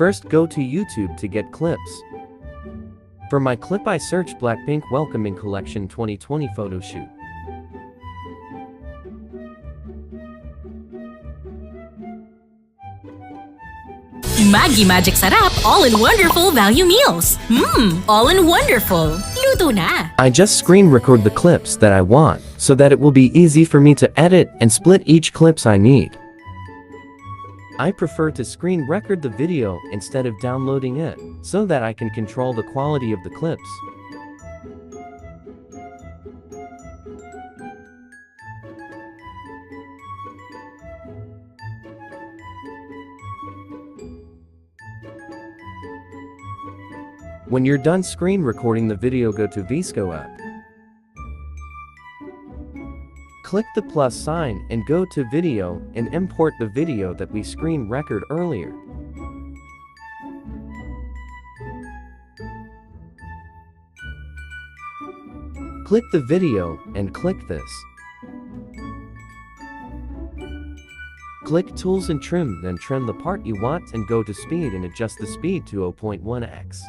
First, go to YouTube to get clips. For my clip, I search Blackpink Welcoming Collection 2020 photo shoot. Maggi Magic Sarap All-in Wonderful Value Meals. All-in Wonderful. Luto na! I just screen record the clips that I want, so that it will be easy for me to edit and split each clips I need. I prefer to screen record the video instead of downloading it, so that I can control the quality of the clips. When you're done screen recording the video, go to vsco app. Click the plus sign and go to video and import the video that we screen record earlier. Click the video and click this. Click Tools and Trim, then trim the part you want and go to Speed and adjust the speed to 0.1x.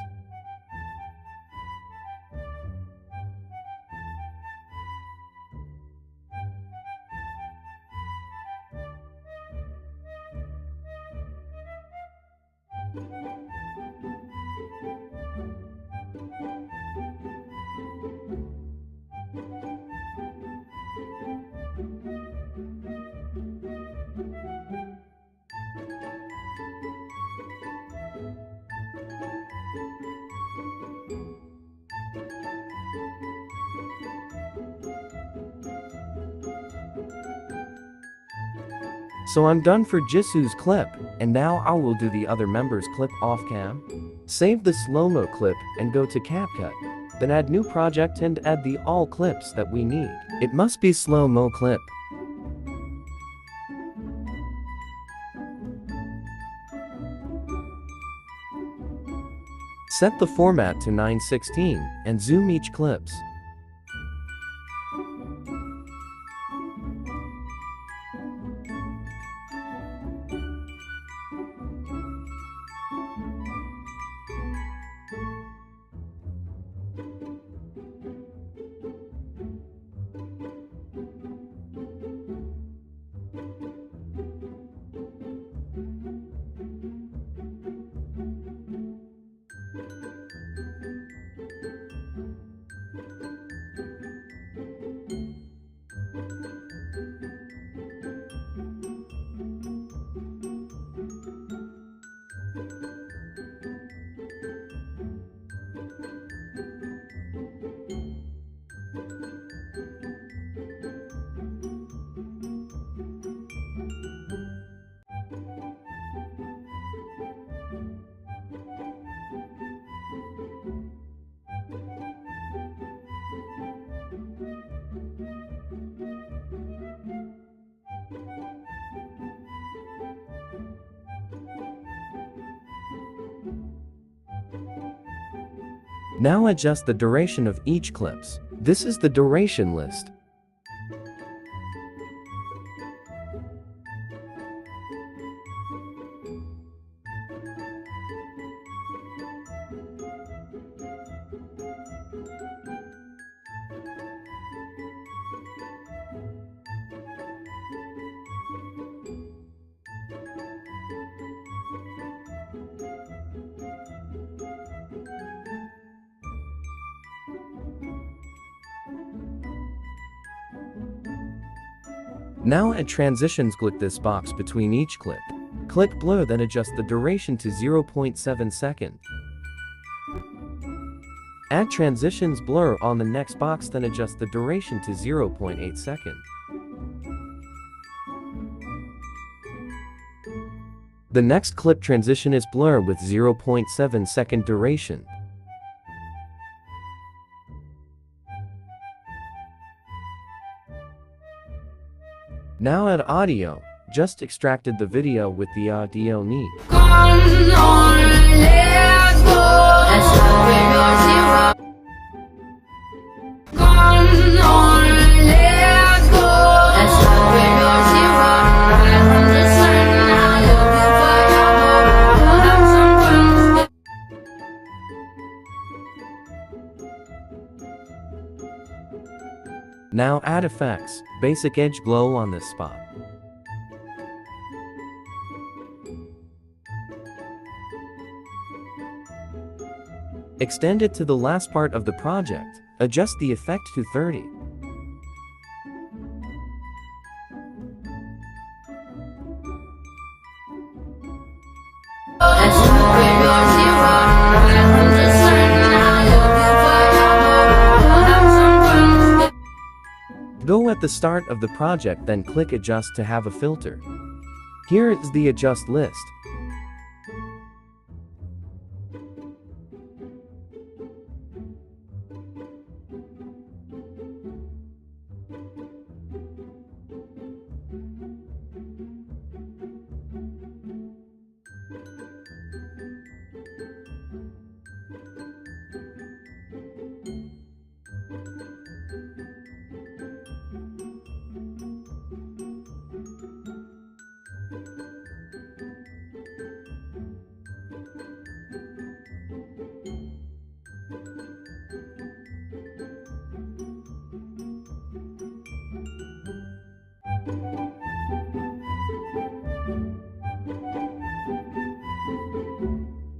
So I'm done for Jisoo's clip, and now I will do the other members' clip off cam. Save the slow-mo clip and go to Capcut. Then add new project and add the all clips that we need. It must be slow-mo clip. Set the format to 9:16 and zoom each clips. Now adjust the duration of each clips. This is the duration list. Now add transitions. Click this box between each clip. Click blur, then adjust the duration to 0.7 second. Add transitions blur on the next box, then adjust the duration to 0.8 second. The next clip transition is blur with 0.7 second duration. Now add audio. Just extracted the video with the audio need. Now add effects, basic edge glow on this spot. Extend it to the last part of the project, adjust the effect to 30. Go at the start of the project, then click Adjust to have a filter. Here is the adjust list.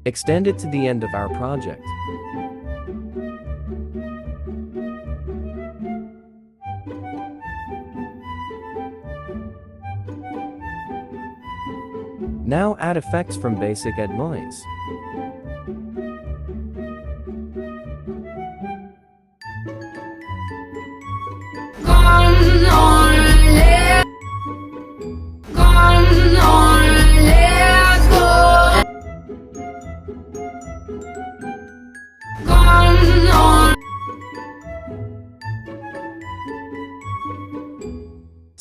Extend it to the end of our project. Now add effects from basic Ed noise.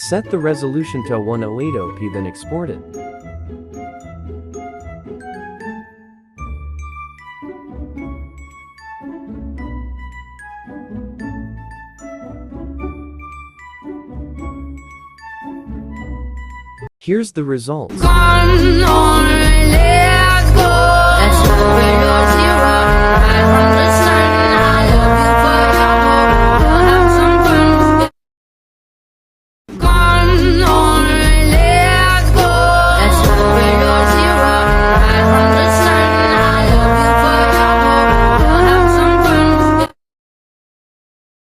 Set the resolution to 1080p, then export it. Here's the results. Let's go.